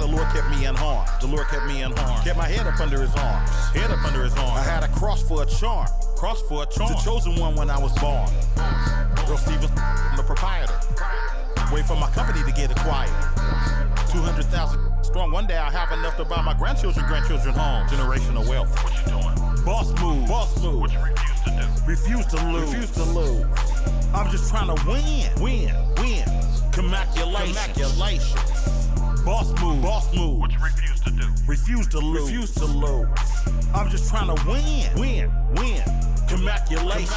Lord kept me unharmed. The Lord kept me unharmed. Kept my head up under his arms. Head up under his arms. I had a cross for a charm. Cross for a charm. The chosen one when I was born. Earl Stevens, I'm the proprietor. Wait for my company to get acquired. 200,000 strong. One day I'll have enough to buy my grandchildren homes. Generational wealth. What you doing? Boss move. Boss move. What you refuse to do? Refuse to lose. Refuse to lose. I'm just trying to win. Win. Congratulations. Boss move. Boss move. What you refuse to do? Refuse to lose. Refuse to lose. I'm just trying to win. Win. Congratulations.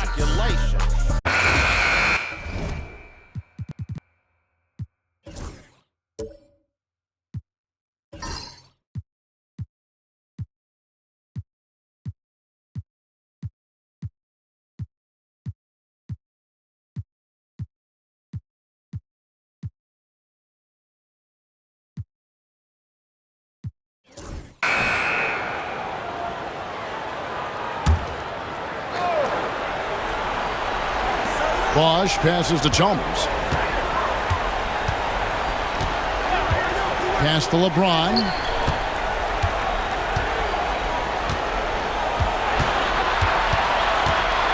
Bosch passes to Chalmers. Pass to Lebron.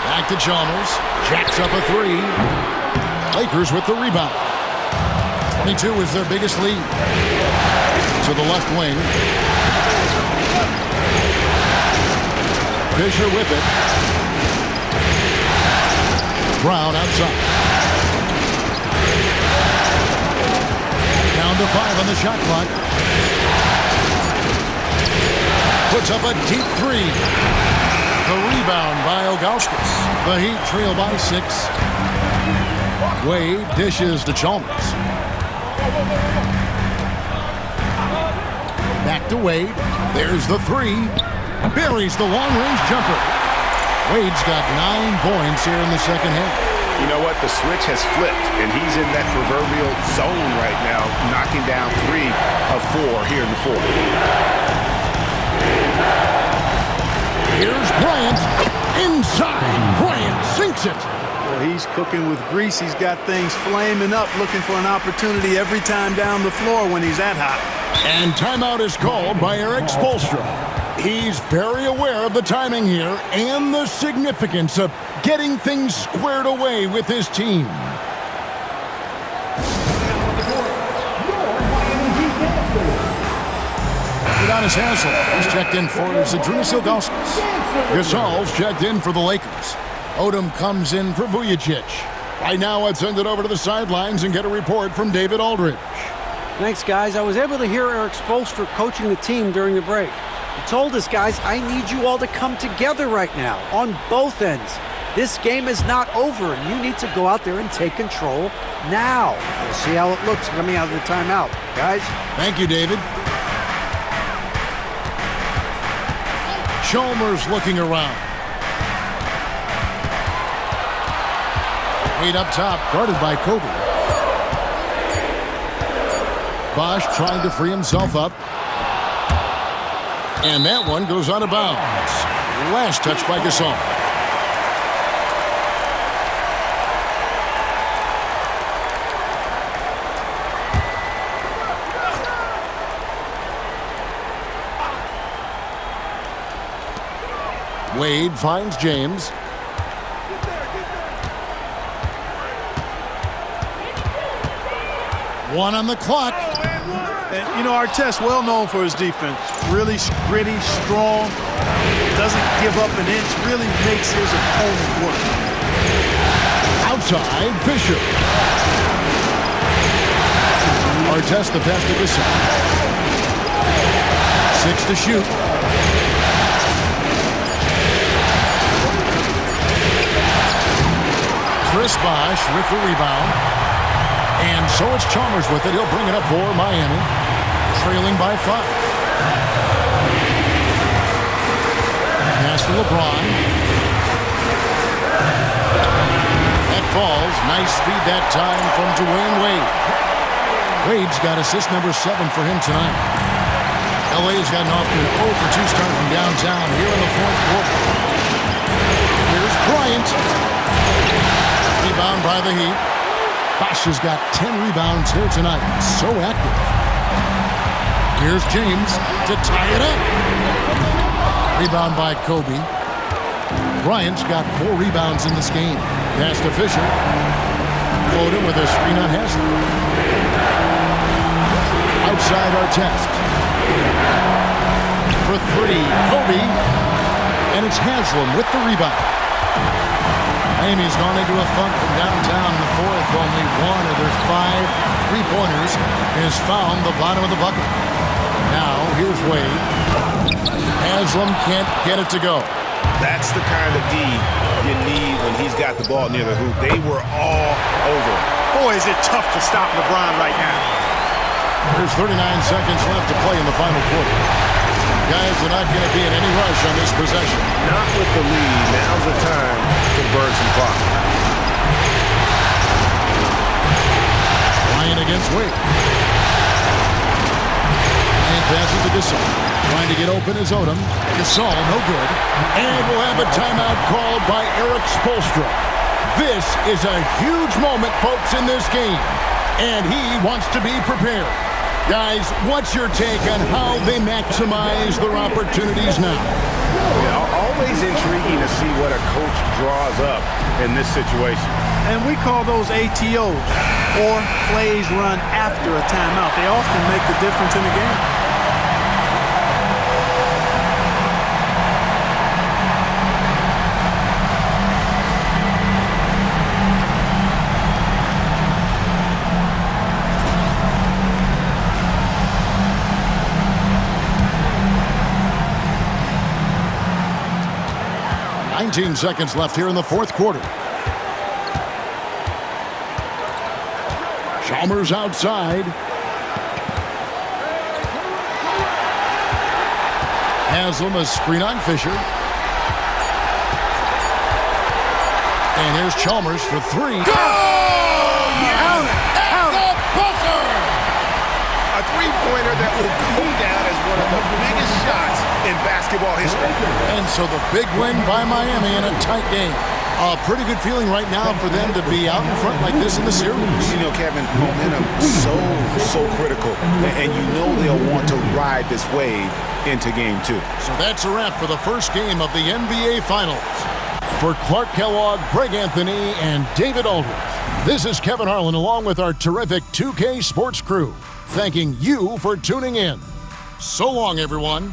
Back to Chalmers. Jacks up a three. Lakers with the rebound. 22 is their biggest lead. To the left wing. Fisher with it. Brown outside. Down to 5 on the shot clock. Puts up a deep three. The rebound by Ilgauskas. The Heat trail by 6. Wade dishes to Chalmers. Back to Wade. There's the three. Buries the long-range jumper. Wade's got 9 points here in the second half. You know what? The switch has flipped, and he's in that proverbial zone right now, knocking down 3 of 4 here in the fourth. Here's Bryant. Inside. Bryant sinks it. Well, he's cooking with grease. He's got things flaming up, looking for an opportunity every time down the floor when he's that hot. And timeout is called by Eric Spoelstra. He's very aware of the timing here and the significance of getting things squared away with his team. Udonis Haslem is checked in for Zydrunas Ilgauskas. Gasol's checked in for the Lakers. Odom comes in for Vujacic. Right now, let's send it over to the sidelines and get a report from David Aldridge. Thanks, guys. I was able to hear Eric Spoelstra coaching the team during the break. He told us, guys, I need you all to come together right now on both ends. This game is not over, and you need to go out there and take control now. We'll see how it looks coming out of the timeout. Guys? Thank you, David. Chalmers looking around. Wade up top, guarded by Kobe. Bosch trying to free himself up. And that one goes out of bounds. Last touch by Gasol. Wade finds James. One on the clock. And, you know, Artest, well known for his defense. Really gritty, strong, doesn't give up an inch, really makes his opponent work. Outside, Fisher. Artest the pass to Gasol. 6 to shoot. Chris Bosh with the rebound. And so it's Chalmers with it. He'll bring it up for Miami, trailing by 5. Pass to LeBron. That falls. Nice feed that time from Dwayne Wade. Wade's got assist number 7 for him tonight. LA's gotten off to an 0 for 2 start from downtown here in the fourth quarter. Here's Bryant. Rebound by the Heat. Bosch has got 10 rebounds here tonight. So active. Here's James to tie it up. Rebound by Kobe. Bryant's got 4 rebounds in this game. Pass to Fisher. Odom with a screen on Haslam. Outside Artest. For 3, Kobe. And it's Haslam with the rebound. Miami's gone into a funk from downtown in the fourth. Only one of their 5 3-pointers has found the bottom of the bucket. Now, here's Wade. Haslam can't get it to go. That's the kind of D you need when he's got the ball near the hoop. They were all over. Boy, is it tough to stop LeBron right now. There's 39 seconds left to play in the final quarter. Guys are not going to be in any rush on this possession. Not with the lead. Now's the time to burn some clock. Ryan against Wade. Ryan passes to Gasol. Trying to get open is Odom. Gasol, no good. And we'll have a timeout called by Eric Spoelstra. This is a huge moment, folks, in this game. And he wants to be prepared. Guys, what's your take on how they maximize their opportunities now? Yeah, always intriguing to see what a coach draws up in this situation. And we call those ATOs, or plays run after a timeout. They often make the difference in the game. Seconds left here in the fourth quarter. Chalmers outside. Haslam a screen on Fisher. And here's Chalmers for 3. Go! Yes! At the buzzer! A three-pointer that will go down as one of the biggest shots in basketball history. And so the big win by Miami in a tight game. A pretty good feeling right now for them to be out in front like this in the series. You know, Kevin, momentum so critical. And you know they'll want to ride this wave into game 2. So that's a wrap for the first game of the NBA Finals. For Clark Kellogg, Greg Anthony, and David Aldridge, this is Kevin Harlan along with our terrific 2K Sports crew, thanking you for tuning in. So long, everyone.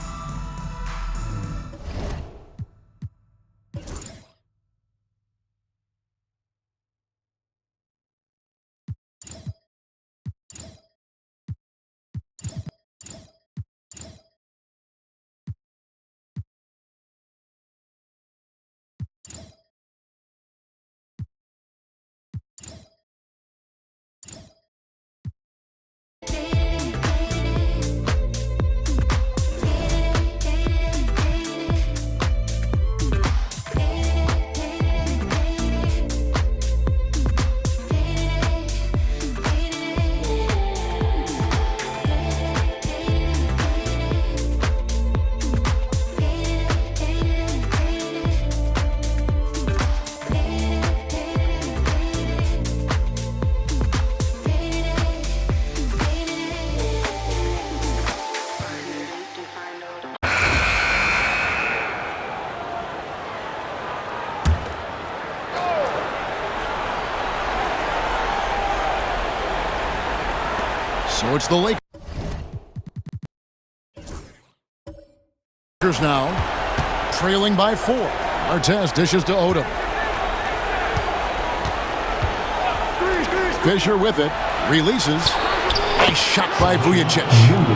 So it's the Lakers now, trailing by 4. Artest dishes to Odom. Fisher with it, releases. Nice shot by Vujacic.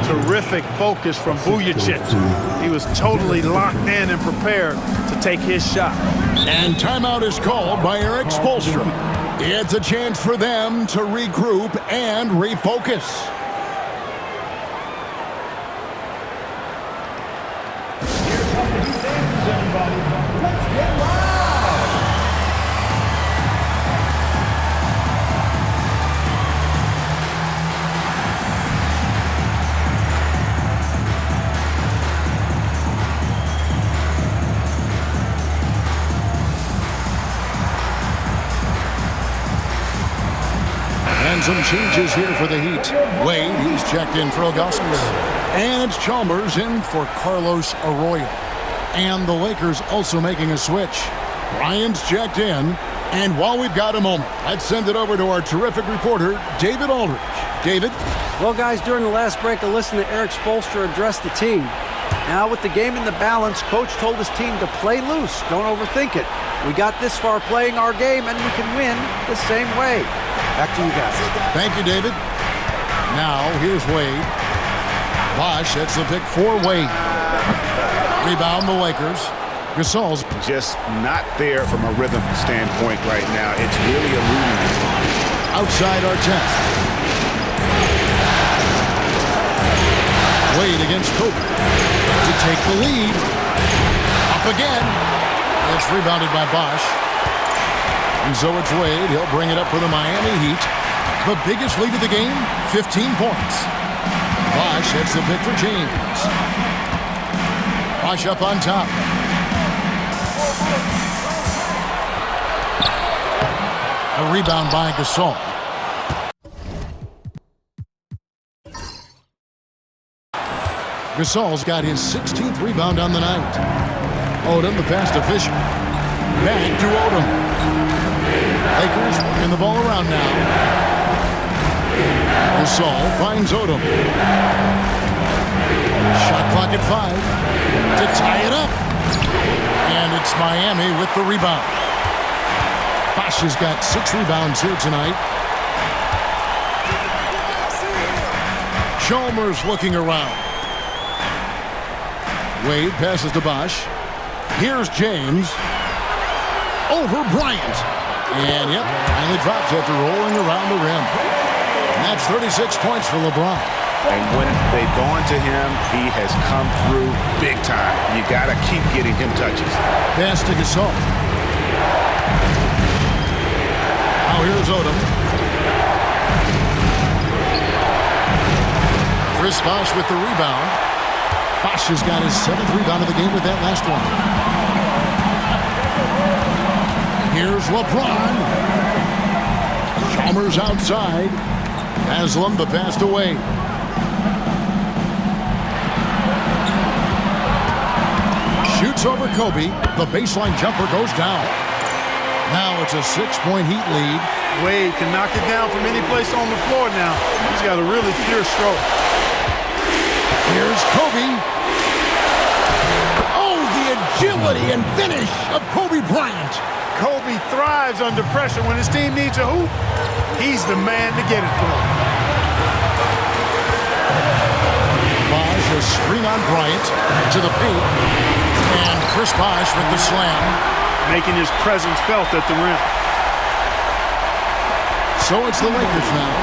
Terrific focus from Vujacic. He was totally locked in and prepared to take his shot. And timeout is called by Eric Spoelstra. It's a chance for them to regroup and refocus. And some changes here for the Heat. Wade, he's checked in for Augustus. And it's Chalmers in for Carlos Arroyo. And the Lakers also making a switch. Bryant's checked in. And while we've got a moment, let's send it over to our terrific reporter, David Aldridge. David? Well, guys, during the last break, I listened to Eric Spoelstra address the team. Now, with the game in the balance, Coach told his team to play loose. Don't overthink it. We got this far playing our game, and we can win the same way. Back to you guys. Thank you, David. Now, here's Wade. Bosh sets the pick for Wade. Rebound the Lakers. Gasol's just not there from a rhythm standpoint right now. It's really eluding him. Outside our 10th. Wade against Kobe to take the lead. Up again. It's rebounded by Bosh. And so it's Wade. He'll bring it up for the Miami Heat. The biggest lead of the game, 15 points. Bosh hits the pick for James. Bosh up on top. A rebound by Gasol. Gasol's got his 16th rebound on the night. Odom, the pass to Fisher. Back to Odom. Lakers working the ball around now. Gasol finds Odom. Shot clock at 5 to tie it up. And it's Miami with the rebound. Bosh has got 6 rebounds here tonight. Chalmers looking around. Wade passes to Bosh. Here's James. Over Bryant. And yep, finally drops after rolling around the rim. And that's 36 points for LeBron. And when they've gone to him, he has come through big time. You got to keep getting him touches. Pass to Gasol. Now here's Odom. Chris Bosh with the rebound. Bosh has got his 7th rebound of the game with that last one. Here's LeBron. Chalmers outside. Haslam the pass away. Shoots over Kobe. The baseline jumper goes down. Now it's a 6-point Heat lead. Wade can knock it down from any place on the floor now. He's got a really pure stroke. Here's Kobe. Oh, the agility and finish of Kobe Bryant. Kobe thrives under pressure. When his team needs a hoop, he's the man to get it for him. Bosh a screen on Bryant to the paint. And Chris Bosh with the slam. Making his presence felt at the rim. So it's the Lakers now.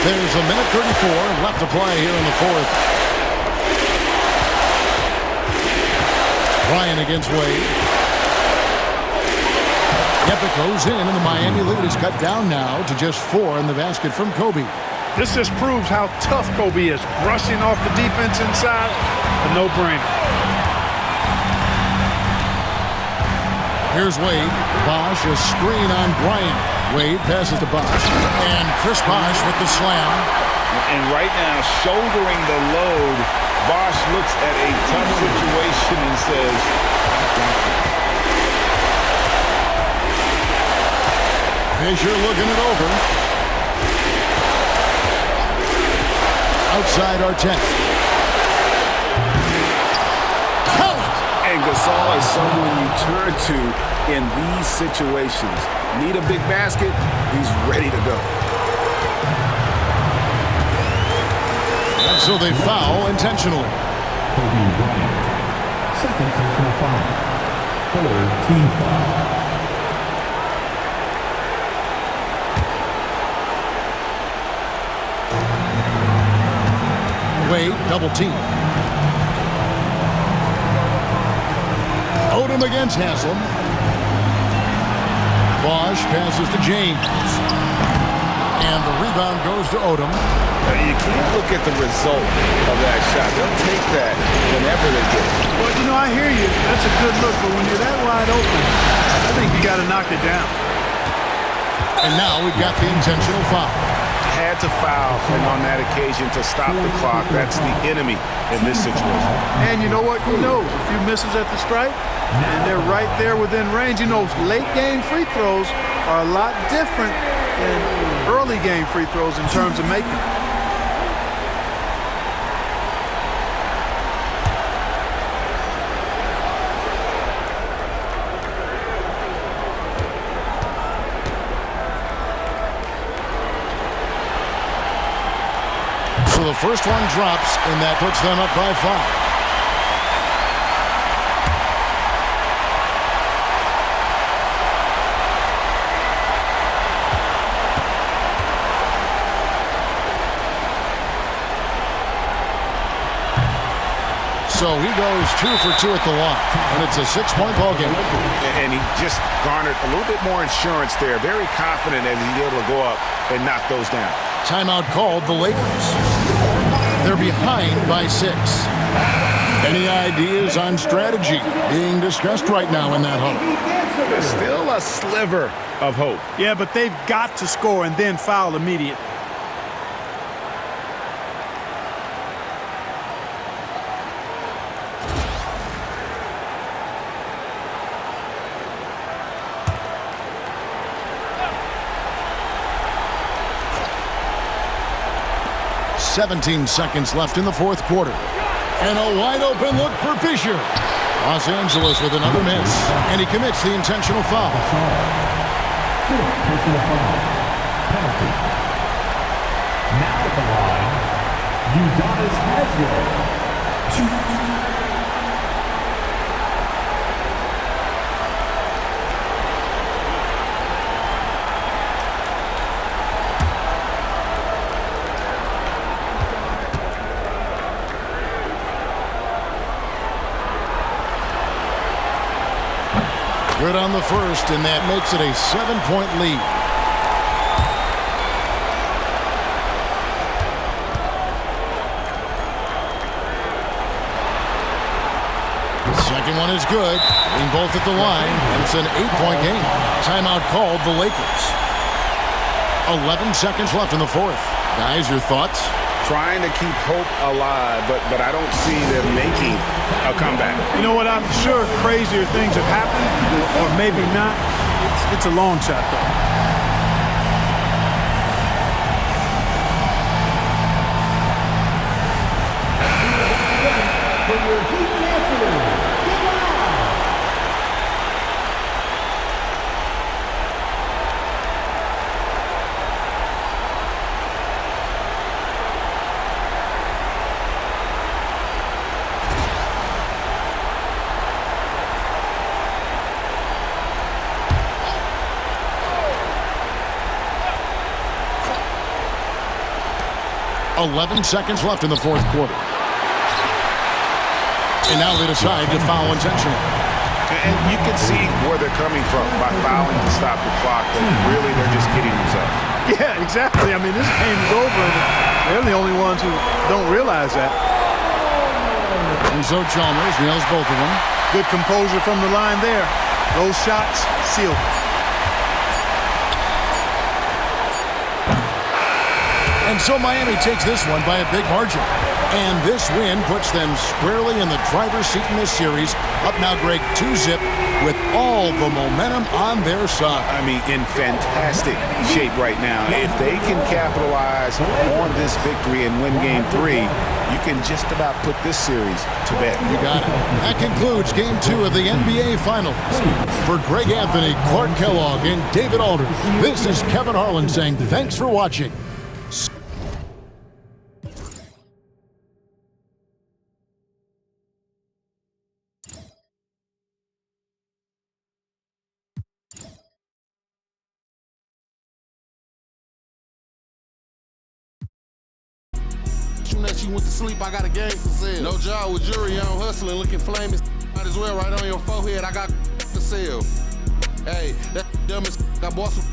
There's a minute 34 left to play here in the 4th. Bryant against Wade. Yep, it goes in, and the Miami lead is cut down now to just 4 in the basket from Kobe. This just proves how tough Kobe is. Brushing off the defense inside, a no-brainer. Here's Wade. Bosh a screen on Bryant. Wade passes to Bosh. And Chris Bosh with the slam. And right now, shouldering the load, Bosh looks at a tough situation and says, Fisher looking it over. Outside our 10th. and Gasol is someone you turn to in these situations. Need a big basket, he's ready to go. And so they foul intentionally. Kobe Bryant, second personal foul, third team foul. Wade, double team. Odom against Haslam. Bosh passes to James. And the rebound goes to Odom. You can't look at the result of that shot. They'll take that whenever they get it. Well, you know, I hear you. That's a good look, but when you're that wide open, I think you got to knock it down. And now we've got the intentional foul. had to foul, and on that occasion to stop the clock. That's the enemy in this situation. And you know what? Who knows? A few misses at the stripe, and they're right there within range. You know, late game free throws are a lot different than early game free throws in terms of making. So the first one drops, and that puts them up by 5. So he goes 2 for 2 at the line, and it's a 6-point ball game. And he just garnered a little bit more insurance there. Very confident as he's able to go up and knock those down. Timeout called the Lakers. They're behind by 6. Any ideas on strategy being discussed right now in that huddle? There's still a sliver of hope. Yeah, but they've got to score and then foul immediately. "17 seconds left in the fourth quarter. And a wide-open look for Fisher. Los Angeles with another miss. And he commits the intentional foul. Personal foul. Penalty. Now at the line, Udonis Haslem. Good on the first, and that makes it a 7-point lead. The second one is good. Being both at the line, and it's an 8-point game. Timeout called the Lakers. 11 seconds left in the fourth. Guys, your thoughts? Trying to keep hope alive, but I don't see them making a comeback. You know what? I'm sure crazier things have happened, or maybe not. It's a long shot, though. .11 seconds left in the fourth quarter. And now they decide to foul intentionally. And you can see where they're coming from by fouling to stop the clock, but really they're just kidding themselves. Yeah, exactly. I mean, this game is over, and they're the only ones who don't realize that. And so Chalmers nails both of them. Good composure from the line there. Those shots sealed. And so Miami takes this one by a big margin. And this win puts them squarely in the driver's seat in this series. Up now, Greg, 2-zip with all the momentum on their side. I mean, in fantastic shape right now. If they can capitalize on this victory and win Game 3, you can just about put this series to bed. You got it. That concludes Game 2 of the NBA Finals. For Greg Anthony, Clark Kellogg, and David Alder, this is Kevin Harlan saying thanks for watching. That she went to sleep, I got a game for sale. No job with jury on, hustling, looking flaming. Might as well right on your forehead, I got for sale. Hey, that dumb as I bought some.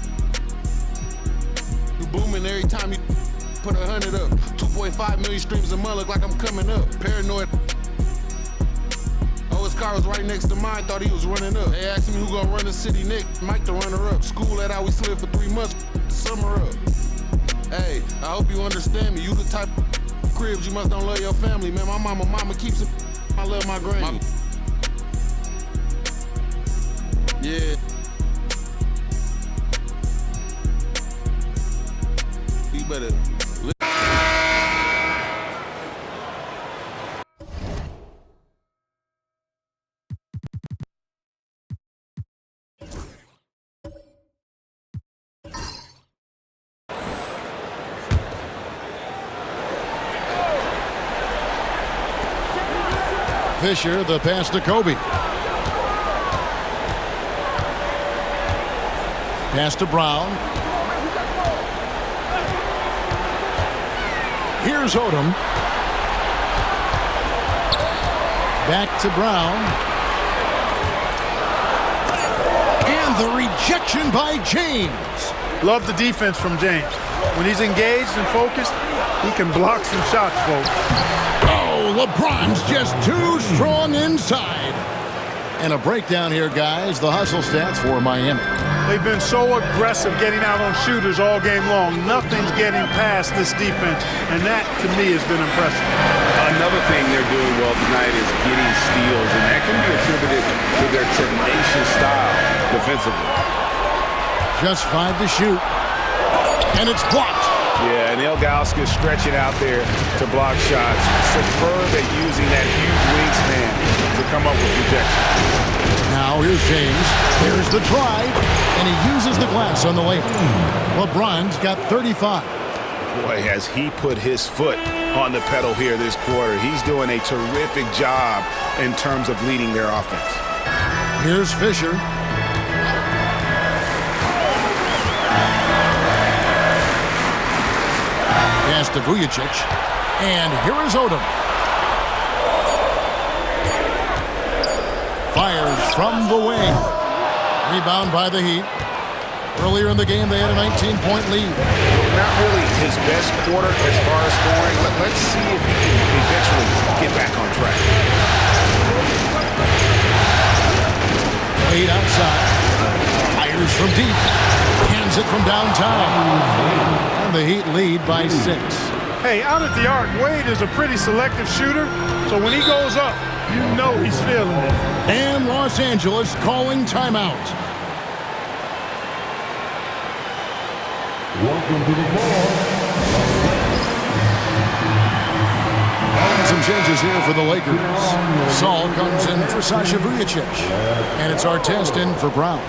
You booming every time you put 100 up. 2.5 million streams a month, look like I'm coming up. Paranoid. Oh, his car was right next to mine, thought he was running up. They asked me who gonna run the city next, Mike the runner up. School that out, we slid for 3 months, summer up. Hey, I hope you understand me. You the type of cribs you must don't love your family, man. My mama keeps it. I love my granny. Yeah. You better. Fisher, the pass to Kobe. Pass to Brown. Here's Odom. Back to Brown. And the rejection by James. Love the defense from James. When he's engaged and focused, he can block some shots, folks. Oh, LeBron's just too strong inside. And a breakdown here, guys. The hustle stats for Miami. They've been so aggressive getting out on shooters all game long. Nothing's getting past this defense, and that, to me, has been impressive. Another thing they're doing well tonight is getting steals, and that can be attributed to their tenacious style defensively. Just 5 to shoot. And it's blocked. Yeah, and Ilgauskas stretching out there to block shots. Superb at using that huge wingspan to come up with rejection. Now here's James. There's the drive, and he uses the glass on the layup. LeBron's got 35. Boy, has he put his foot on the pedal here this quarter. He's doing a terrific job in terms of leading their offense. Here's Fisher. Pass to Vujacic. And here is Odom. Fires from the wing. Rebound by the Heat. Earlier in the game, they had a 19-point lead. Not really his best quarter as far as scoring. Let's see if he can eventually get back on track. Wade outside. Fires from deep. Hands it from downtown. And the Heat lead by 6. Hey, out at the arc, Wade is a pretty selective shooter, so when he goes up, you know he's feeling it. And Los Angeles calling timeout. Welcome to the floor. Some changes here for the Lakers. Saul comes in for Sasha Vujacic. And it's Artest in for Brown.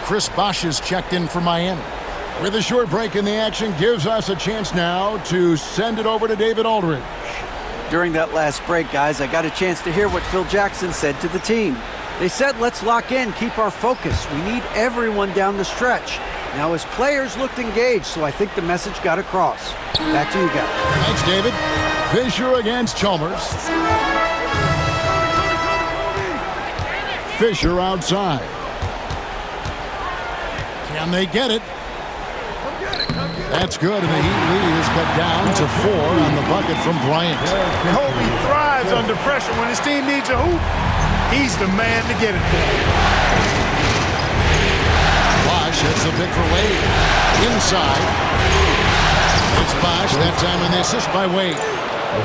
Chris Bosh is checked in for Miami. With a short break in the action, gives us a chance now to send it over to David Aldridge. During that last break, guys, I got a chance to hear what Phil Jackson said to the team. They said, let's lock in, keep our focus. We need everyone down the stretch. Now, his players looked engaged, so I think the message got across. Back to you guys. Thanks, David. Fisher against Chalmers. Fisher outside. Can they get it? That's good, and the Heat lead is cut down to 4 on the bucket from Bryant. Kobe thrives under pressure. When his team needs a hoop, he's the man to get it for. Bosh hits the pick for Wade. Inside. It's Bosh, that time on the assist by Wade.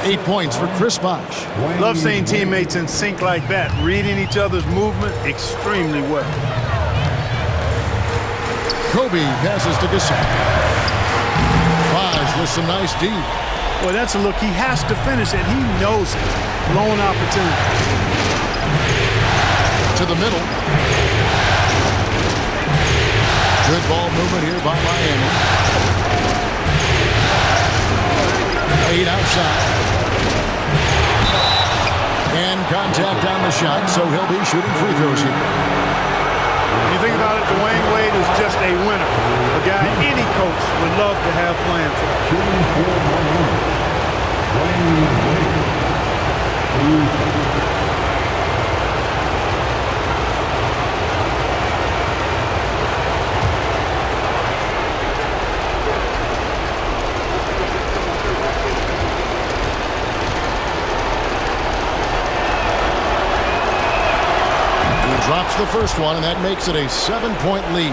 8 points for Chris Bosh. Love seeing teammates in sync like that, reading each other's movement extremely well. Kobe passes to Gasol. Bosh with some nice D. Boy, that's a look. He has to finish it. He knows it. Blown opportunity. To the middle. Good ball movement here by Miami. Wade outside. And contact on the shot, so he'll be shooting free throws here. When you think about it, Dwayne Wade is just a winner. A guy any coach would love to have playing for. Shooting for Miami. Dwayne Wade. Drops the first one, and that makes it a 7-point lead.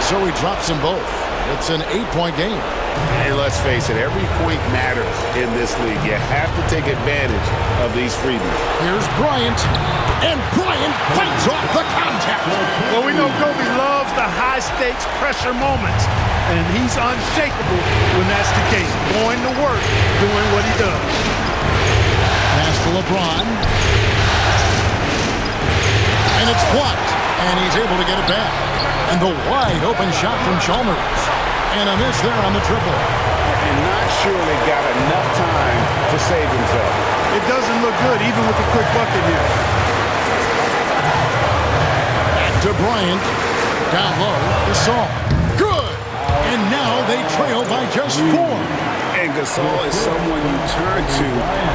so he drops them both. It's an 8-point game. And let's face it, every point matters in this league. You have to take advantage of these freebies. Here's Bryant, and Bryant fights off the contact. Well, we know Kobe loves the high-stakes pressure moments, and he's unshakable when that's the case. Going to work, doing what he does. Pass to LeBron. And it's blocked, and he's able to get it back. And the wide-open shot from Chalmers. And a miss there on the triple. And not sure they got enough time to save themselves. It doesn't look good, even with a quick bucket here. Back to Bryant. Down low, Gasol. Good! And now they trail by just 4. And Gasol is someone you turn to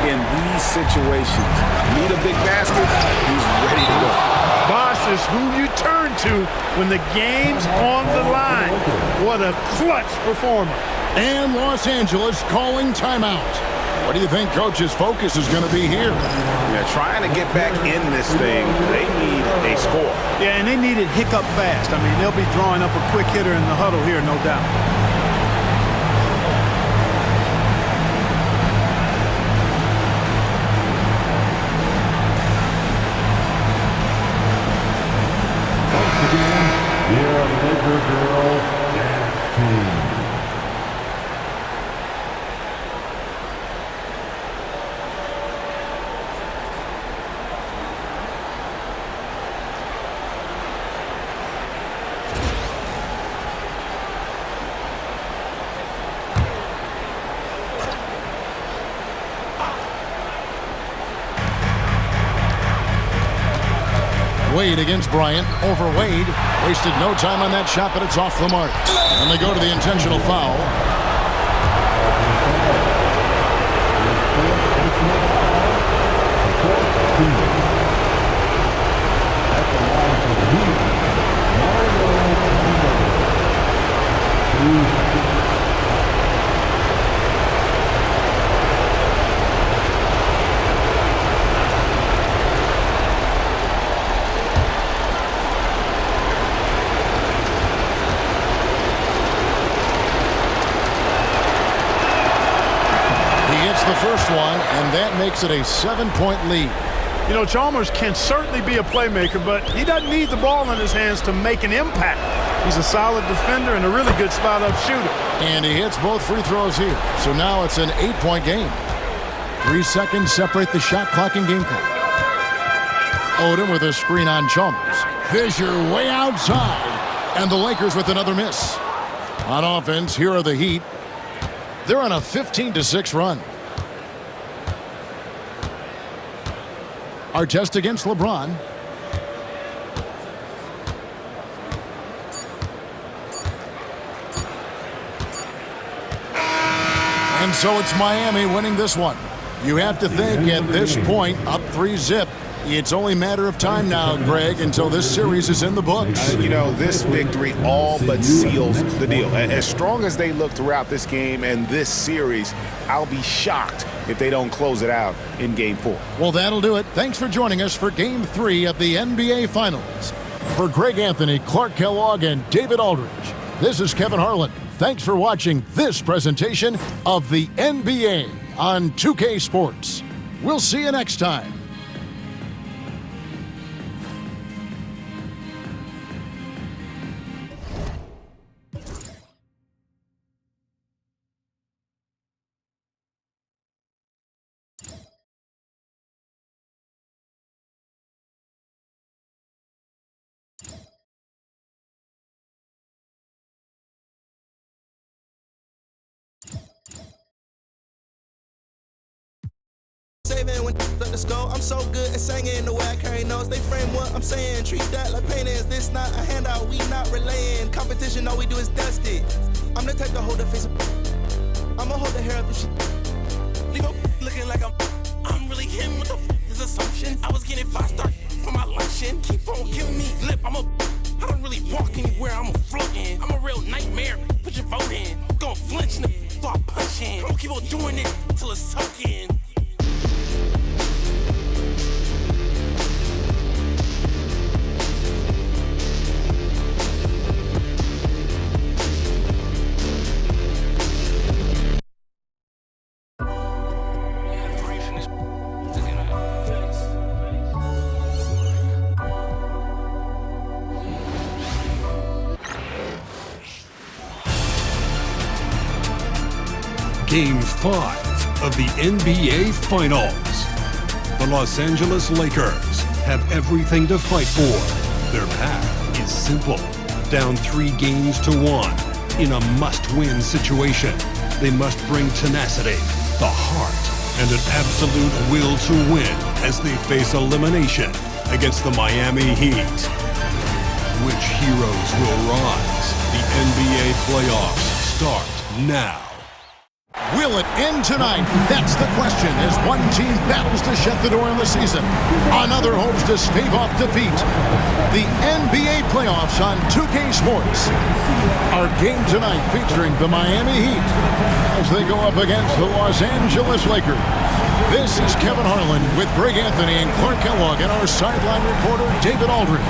in these situations. Need a big basket, he's ready to go. Bosh is who you turn to when the game's on the line. What a clutch performer. And Los Angeles calling timeout. What do you think Coach's focus is going to be here? They're trying to get back in this thing. They need a score. Yeah, and they need it hiccup fast. I mean, they'll be drawing up a quick hitter in the huddle here, no doubt. Your Laker girls dance team. Wade against Bryant. Over Wade. Wasted no time on that shot, but it's off the mark. And they go to the intentional foul. The first one, and that makes it a 7-point lead. You know, Chalmers can certainly be a playmaker, but he doesn't need the ball in his hands to make an impact. He's a solid defender and a really good spot-up shooter. And he hits both free throws here. So now it's an 8-point game. 3 seconds separate the shot clock and game clock. Odom with a screen on Chalmers. Fisher way outside. And the Lakers with another miss. On offense, here are the Heat. They're on a 15-6 run. Artest against LeBron. And so it's Miami winning this one. You have to think at this point, up 3-0. It's only a matter of time now, Greg, until this series is in the books. You know, this victory all but seals the deal. As strong as they look throughout this game and this series, I'll be shocked if they don't close it out in Game 4. Well, that'll do it. Thanks for joining us for Game 3 of the NBA Finals. For Greg Anthony, Clark Kellogg, and David Aldridge, this is Kevin Harlan. Thanks for watching this presentation of the NBA on 2K Sports. We'll see you next time. When let us go, I'm so good at singing the way I carry notes. They frame what I'm saying, treat that like pain is. This not a handout, we not relaying. Competition, all we do is dust it. I'm the type to hold the face up. I'ma hold the hair up if she leave up looking like I'm really him with the his assumption. I was getting 5-star for my luncheon. Keep on giving me lip, I don't really walk anywhere, I'm a floating. I'm a real nightmare, put your vote in. Gon' flinch and start punching. I'ma keep on doing it till it's soaking. Game 5 of the NBA Finals. The Los Angeles Lakers have everything to fight for. Their path is simple. Down 3 games to 1 in a must-win situation. They must bring tenacity, the heart, and an absolute will to win as they face elimination against the Miami Heat. Which heroes will rise? The NBA playoffs start now. Will it end tonight? That's the question as one team battles to shut the door on the season. Another hopes to stave off defeat. The NBA playoffs on 2K Sports. Our game tonight featuring the Miami Heat as they go up against the Los Angeles Lakers. This is Kevin Harlan with Greg Anthony and Clark Kellogg and our sideline reporter David Aldridge.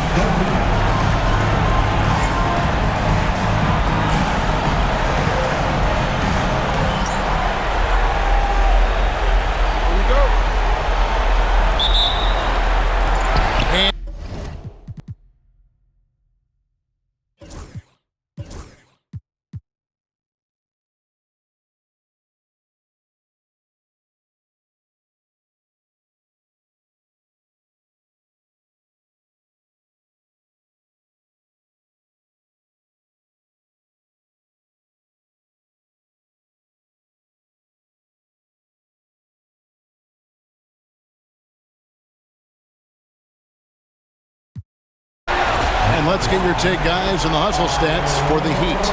And let's get your take, guys, on the hustle stats for the Heat.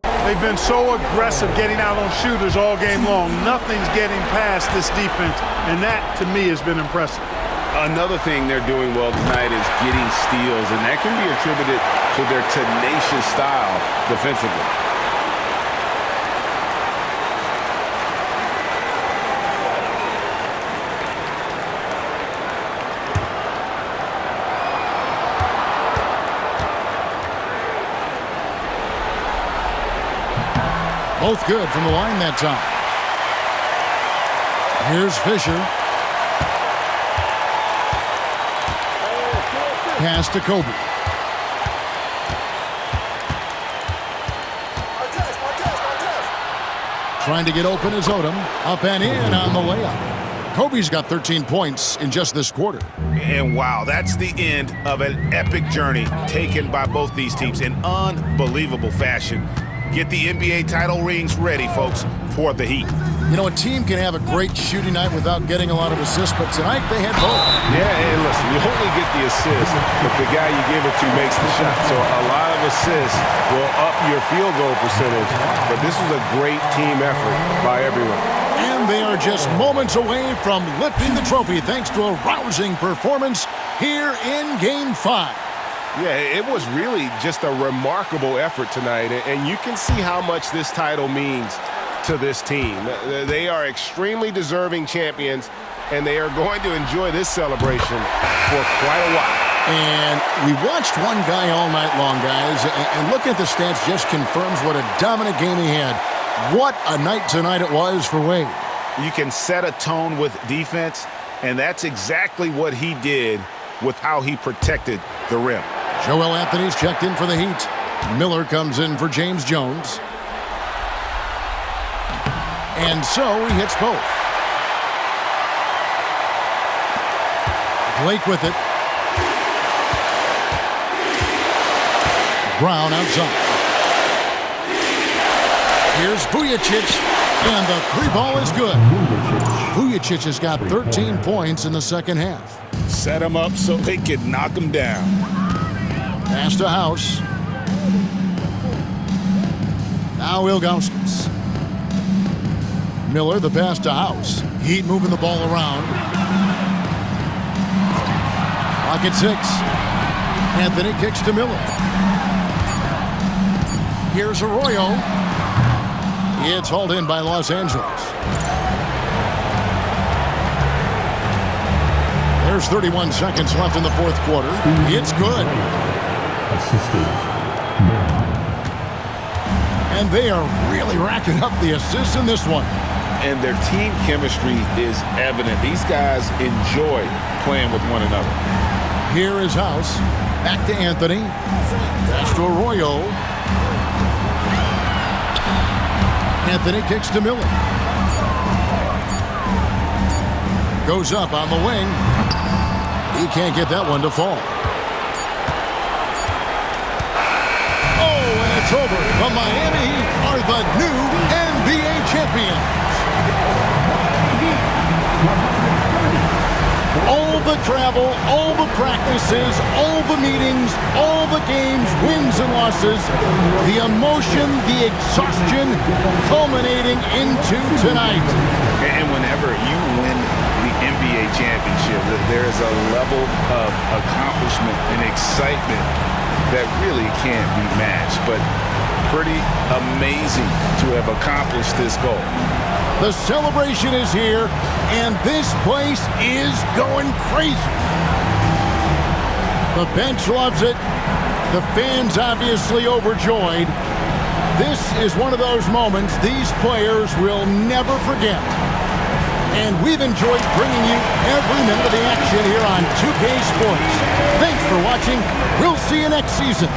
They've been so aggressive getting out on shooters all game long. Nothing's getting past this defense, and that, to me, has been impressive. Another thing they're doing well tonight is getting steals, and that can be attributed to their tenacious style defensively. Both good from the line that time. Here's Fisher. Pass to Kobe. Trying to get open is Odom. Up and in on the layup. Kobe's got 13 points in just this quarter. And wow, that's the end of an epic journey taken by both these teams in unbelievable fashion. Get the NBA title rings ready, folks, for the Heat. You know, a team can have a great shooting night without getting a lot of assists, but tonight they had both. Yeah, and listen, you only get the assist if the guy you give it to makes the shot. So a lot of assists will up your field goal percentage, but this was a great team effort by everyone. And they are just moments away from lifting the trophy thanks to a rousing performance here in Game 5. Yeah, it was really just a remarkable effort tonight, and you can see how much this title means to this team. They are extremely deserving champions, and they are going to enjoy this celebration for quite a while. And we watched one guy all night long, guys, and looking at the stats just confirms what a dominant game he had. What a night tonight it was for Wade. You can set a tone with defense, and that's exactly what he did with how he protected the rim. Joel Anthony's checked in for the Heat. Miller comes in for James Jones. And so he hits both. Blake with it. Brown outside. Here's Vujacic, and the three ball is good. Vujacic has got 13 points in the second half. Set him up so they can knock him down. Pass to House. Now Ilgauskas. Miller, the pass to House. Heat moving the ball around. Clock at 6. Anthony kicks to Miller. Here's Arroyo. It's hauled in by Los Angeles. There's 31 seconds left in the fourth quarter. It's good. And they are really racking up the assists in this one. And their team chemistry is evident. These guys enjoy playing with one another. Here is House. Back to Anthony. Pass to Arroyo. Anthony kicks to Miller. Goes up on the wing. He can't get that one to fall. Oh, and it's over. The Miami Heat are the new NBA champions. All the travel, all the practices, all the meetings, all the games, wins and losses, the emotion, the exhaustion culminating into tonight. And whenever you win the NBA championship, there is a level of accomplishment and excitement that really can't be matched, but pretty amazing to have accomplished this goal. The celebration is here, and this place is going crazy. The bench loves it. The fans obviously overjoyed. This is one of those moments these players will never forget. And we've enjoyed bringing you every minute of the action here on 2K Sports. Thanks for watching. We'll see you next season.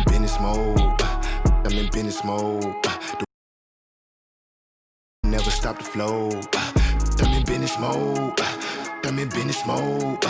Business mode, I'm in business mode. Never stop the flow. I'm in business mode. I'm in business mode.